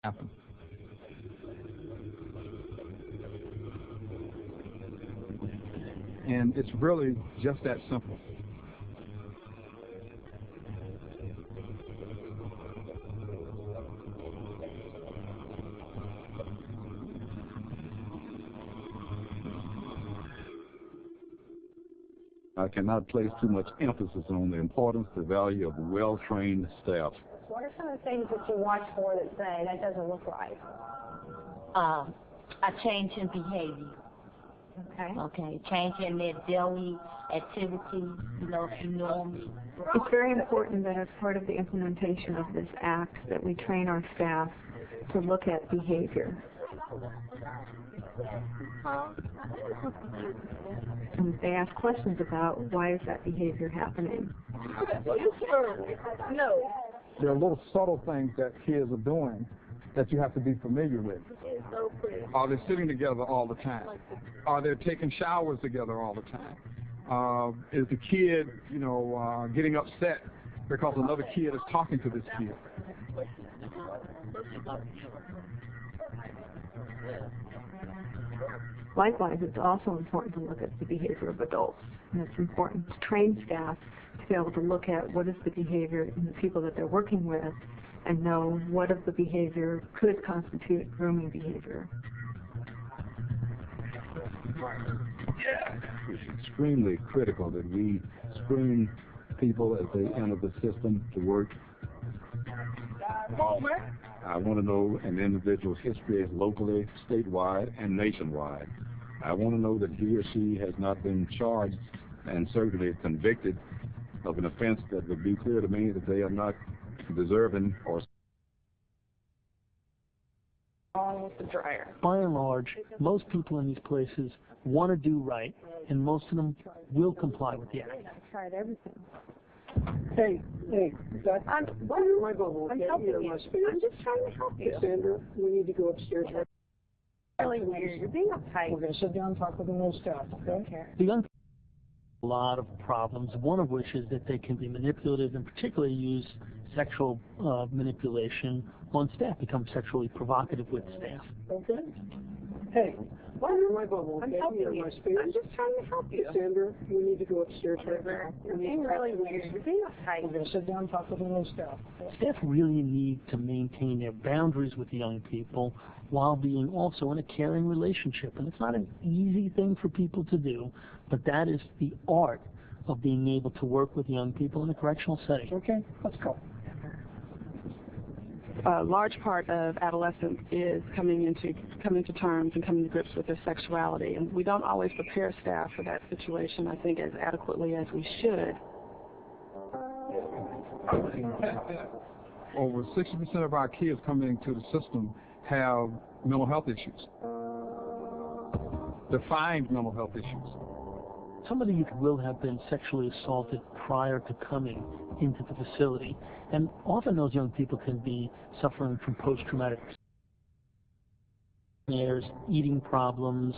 happen. And it's really just that simple. I cannot place too much emphasis on the importance, the value of well-trained staff. What are some of the things that you watch for that say that doesn't look right? A change in behavior. Okay. Okay, change in their daily activities, you know, if you normally. It's very important that as part of the implementation of this act that we train our staff to look at behavior. And they ask questions about why is that behavior happening. No. There are little subtle things that kids are doing that you have to be familiar with. Are they sitting together all the time? Are they taking showers together all the time? Is the kid, getting upset because another kid is talking to this kid? Likewise, it's also important to look at the behavior of adults. And it's important to train staff to be able to look at what is the behavior in the people that they're working with and know what of the behavior could constitute grooming behavior. It's extremely critical that we screen people as they enter the system to work. I want to know an individual's history locally, statewide, and nationwide. I want to know that he or she has not been charged and certainly convicted of an offense that would be clear to me that they are not deserving or. On with the dryer. By and large, most people in these places want to do right, and most of them will comply with the act. I've tried everything. Hey, I'm helping you. I'm just trying to help you. Sandra, we need to go upstairs. Really weird. You're being uptight. We're going to sit down and talk with the new staff, okay? The young people have a lot of problems, one of which is that they can be manipulative and particularly use sexual manipulation on staff, become sexually provocative with staff. Okay. Hey, my bubble, I'm okay? helping you. My space. I'm just trying to help you. Sandra, we need to go upstairs right now. You're being really weird. You're being uptight. We're going to sit down and talk with the new staff. Staff really need to maintain their boundaries with the young people while being also in a caring relationship. And it's not an easy thing for people to do, but that is the art of being able to work with young people in a correctional setting. Okay, let's go. A large part of adolescence is coming to terms and coming to grips with their sexuality, and we don't always prepare staff for that situation, I think, as adequately as we should. Over 60% of our kids coming into the system have mental health issues, defined mental health issues. Some of the youth will have been sexually assaulted prior to coming into the facility, and often those young people can be suffering from post-traumatic snares, eating problems,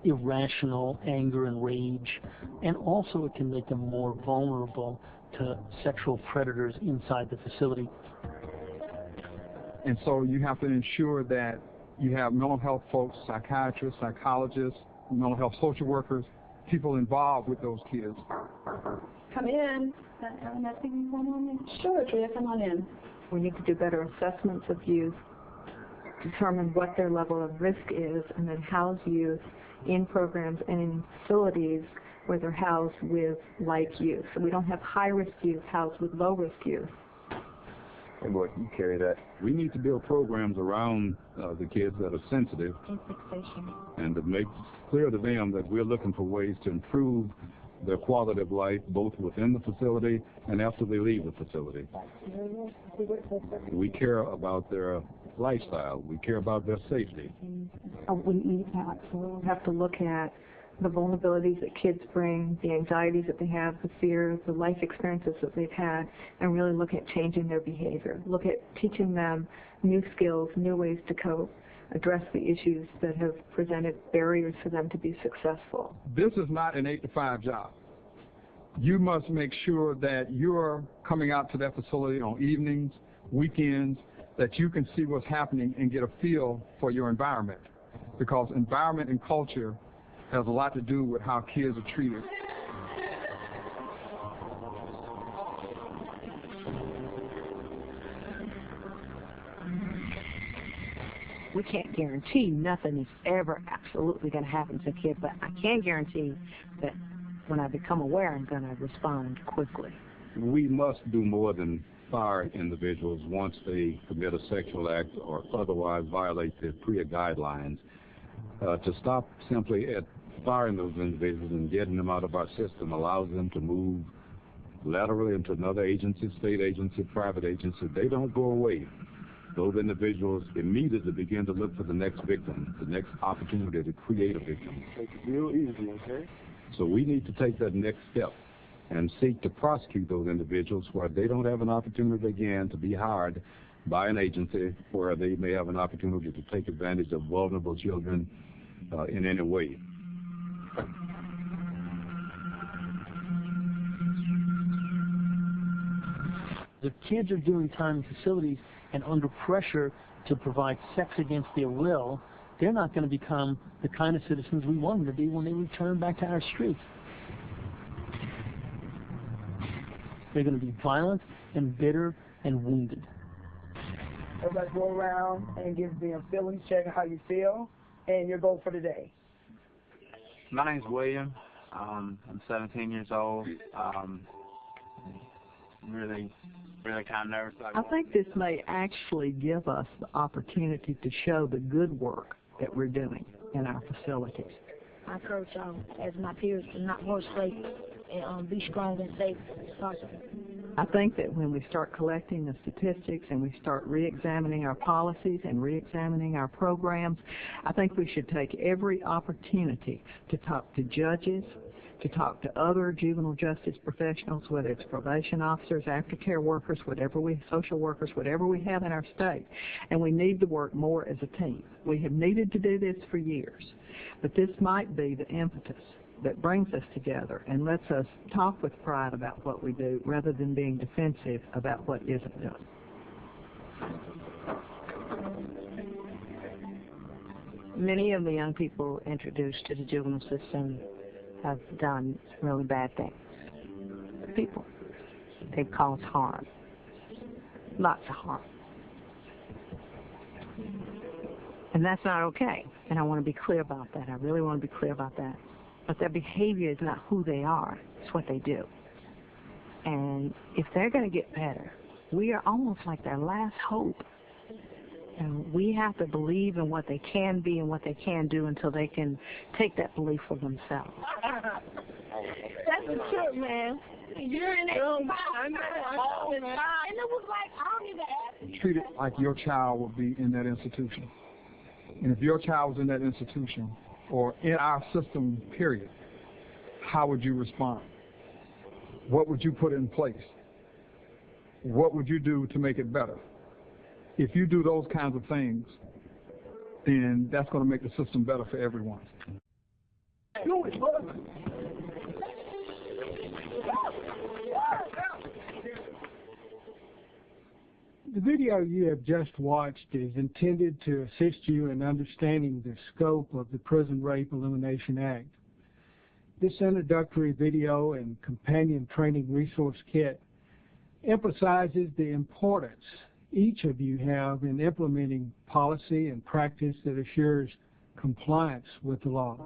irrational anger and rage, and also it can make them more vulnerable to sexual predators inside the facility. And so you have to ensure that you have mental health folks, psychiatrists, psychologists, mental health social workers, people involved with those kids. Come in. Sure, Drea, come on in. We need to do better assessments of youth, determine what their level of risk is, and then house youth in programs and in facilities where they're housed with like youth. So we don't have high-risk youth housed with low-risk youth. Hey boy, you carry that. We need to build programs around the kids that are sensitive and to make clear to them that we're looking for ways to improve their quality of life both within the facility and after they leave the facility. We care about their lifestyle. We care about their safety. We need that. So we have to look at the vulnerabilities that kids bring, the anxieties that they have, the fears, the life experiences that they've had, and really look at changing their behavior. Look at teaching them new skills, new ways to cope, address the issues that have presented barriers for them to be successful. This is not an 8-to-5 job. You must make sure that you're coming out to that facility on evenings, weekends, that you can see what's happening and get a feel for your environment, because environment and culture has a lot to do with how kids are treated. We can't guarantee nothing is ever absolutely going to happen to a kid, but I can guarantee that when I become aware, I'm going to respond quickly. We must do more than fire individuals once they commit a sexual act or otherwise violate the PREA guidelines. To stop simply at firing those individuals and getting them out of our system allows them to move laterally into another agency, state agency, private agency. They don't go away. Those individuals immediately begin to look for the next victim, the next opportunity to create a victim. Take it real easy, okay? So we need to take that next step and seek to prosecute those individuals where they don't have an opportunity again to be hired by an agency where they may have an opportunity to take advantage of vulnerable children in any way. The kids are doing time in facilities and under pressure to provide sex against their will, they're not going to become the kind of citizens we want them to be when they return back to our streets. They're going to be violent and bitter and wounded. Everybody go around and give me a feeling check of how you feel and your goal for the day. My name's William. I'm 17 years old. Really kind of nervous. I think this may actually give us the opportunity to show the good work that we're doing in our facilities. I encourage as my peers to not more safe and be strong and safe as possible. I think that when we start collecting the statistics and we start re-examining our policies and re-examining our programs, I think we should take every opportunity to talk to judges, to talk to other juvenile justice professionals, whether it's probation officers, aftercare workers, social workers, whatever we have in our state. And we need to work more as a team. We have needed to do this for years, but this might be the impetus that brings us together and lets us talk with pride about what we do rather than being defensive about what isn't done. Many of the young people introduced to the juvenile system have done really bad things. People. They've caused harm. Lots of harm. And that's not okay. And I want to be clear about that. I really want to be clear about that. But their behavior is not who they are. It's what they do. And if they're going to get better, we are almost like their last hope. And we have to believe in what they can be and what they can do until they can take that belief for themselves. That's the truth, man. You're in that and it was like, I don't even ask. Treat it like your child would be in that institution. And if your child was in that institution or in our system, period, how would you respond? What would you put in place? What would you do to make it better? If you do those kinds of things, then that's going to make the system better for everyone. The video you have just watched is intended to assist you in understanding the scope of the Prison Rape Elimination Act. This introductory video and companion training resource kit emphasizes the importance each of you have in implementing policy and practice that assures compliance with the law.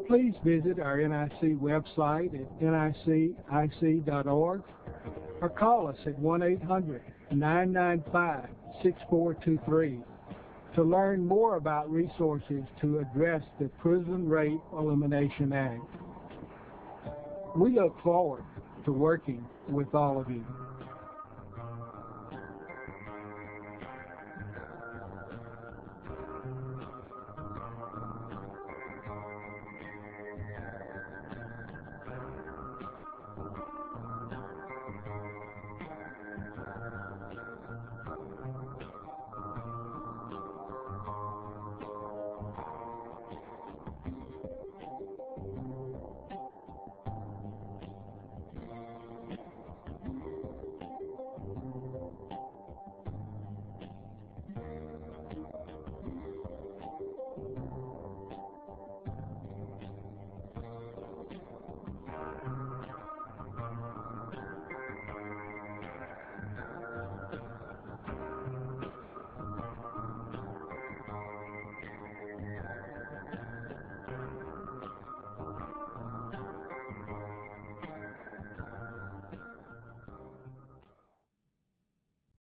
Please visit our NIC website at nicIC.org or call us at 1-800-995-6423 to learn more about resources to address the Prison Rape Elimination Act. We look forward to working with all of you.